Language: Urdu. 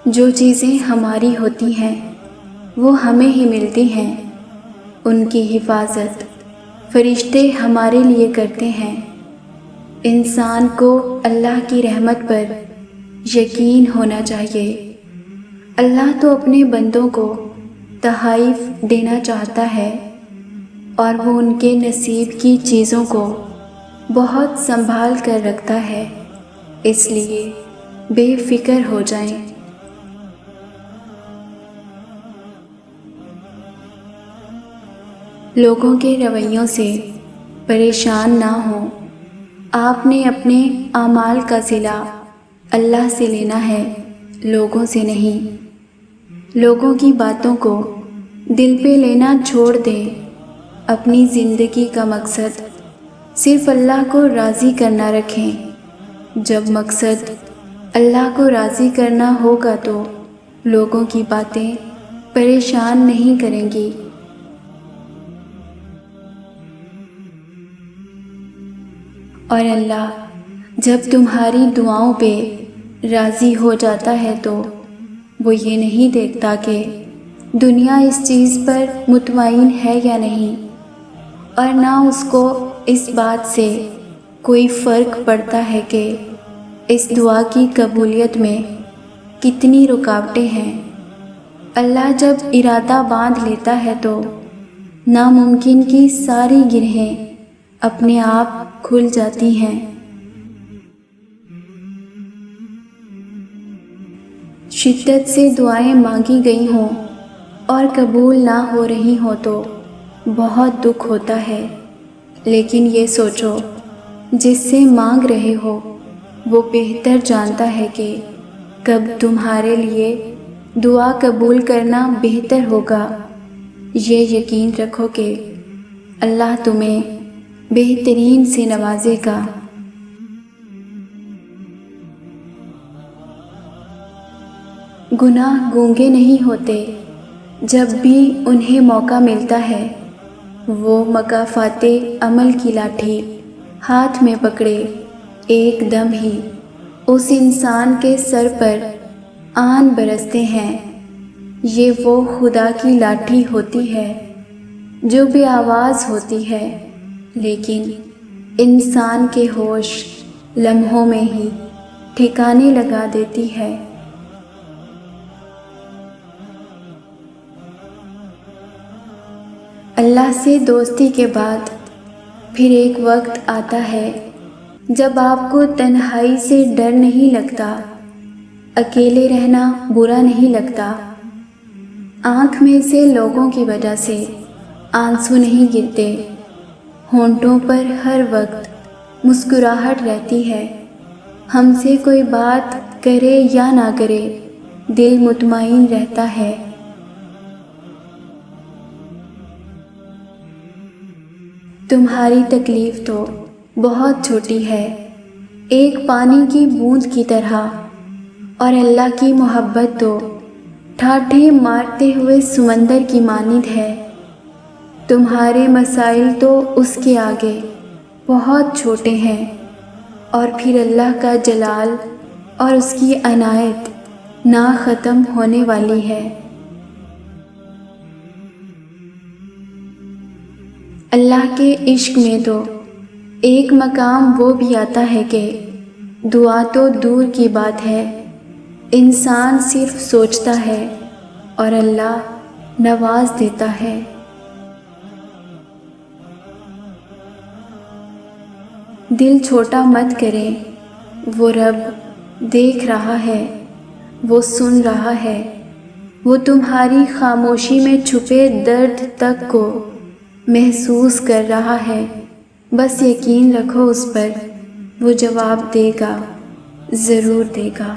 جو چیزیں ہماری ہوتی ہیں وہ ہمیں ہی ملتی ہیں، ان کی حفاظت فرشتے ہمارے لیے کرتے ہیں۔ انسان کو اللہ کی رحمت پر یقین ہونا چاہیے۔ اللہ تو اپنے بندوں کو تحائف دینا چاہتا ہے اور وہ ان کے نصیب کی چیزوں کو بہت سنبھال کر رکھتا ہے، اس لیے بے فکر ہو جائیں۔ لوگوں کے رویوں سے پریشان نہ ہوں۔ آپ نے اپنے اعمال کا صلہ اللہ سے لینا ہے، لوگوں سے نہیں۔ لوگوں کی باتوں کو دل پہ لینا چھوڑ دیں۔ اپنی زندگی کا مقصد صرف اللہ کو راضی کرنا رکھیں۔ جب مقصد اللہ کو راضی کرنا ہوگا تو لوگوں کی باتیں پریشان نہیں کریں گی۔ اور اللہ جب تمہاری دعاؤں پہ راضی ہو جاتا ہے تو وہ یہ نہیں دیکھتا کہ دنیا اس چیز پر مطمئن ہے یا نہیں، اور نہ اس کو اس بات سے کوئی فرق پڑتا ہے کہ اس دعا کی قبولیت میں کتنی رکاوٹیں ہیں۔ اللہ جب ارادہ باندھ لیتا ہے تو ناممکن کی ساری گرہیں اپنے آپ کھل جاتی ہیں۔ شدت سے دعائیں مانگی گئی ہوں اور قبول نہ ہو رہی ہوں تو بہت دکھ ہوتا ہے، لیکن یہ سوچو جس سے مانگ رہے ہو وہ بہتر جانتا ہے کہ کب تمہارے لیے دعا قبول کرنا بہتر ہوگا۔ یہ یقین رکھو کہ اللہ تمہیں بہترین سے نوازے گا۔ گناہ گونگے نہیں ہوتے، جب بھی انہیں موقع ملتا ہے وہ مکافات عمل کی لاٹھی ہاتھ میں پکڑے ایک دم ہی اس انسان کے سر پر آن برستے ہیں۔ یہ وہ خدا کی لاٹھی ہوتی ہے جو بے آواز ہوتی ہے، لیکن انسان کے ہوش لمحوں میں ہی ٹھکانے لگا دیتی ہے۔ اللہ سے دوستی کے بعد پھر ایک وقت آتا ہے جب آپ کو تنہائی سے ڈر نہیں لگتا، اکیلے رہنا برا نہیں لگتا، آنکھ میں سے لوگوں کی وجہ سے آنسو نہیں گرتے، ہونٹوں پر ہر وقت مسکراہٹ رہتی ہے۔ ہم سے کوئی بات کرے یا نہ کرے دل مطمئن رہتا ہے۔ تمہاری تکلیف تو بہت چھوٹی ہے، ایک پانی کی بوند کی طرح، اور اللہ کی محبت تو ٹھاٹھے مارتے ہوئے سمندر کی مانند ہے۔ تمہارے مسائل تو اس کے آگے بہت چھوٹے ہیں، اور پھر اللہ کا جلال اور اس کی عنایت نہ ختم ہونے والی ہے۔ اللہ کے عشق میں تو ایک مقام وہ بھی آتا ہے کہ دعا تو دور کی بات ہے، انسان صرف سوچتا ہے اور اللہ نواز دیتا ہے۔ دل چھوٹا مت کریں، وہ رب دیکھ رہا ہے، وہ سن رہا ہے، وہ تمہاری خاموشی میں چھپے درد تک کو محسوس کر رہا ہے۔ بس یقین رکھو اس پر، وہ جواب دے گا، ضرور دے گا۔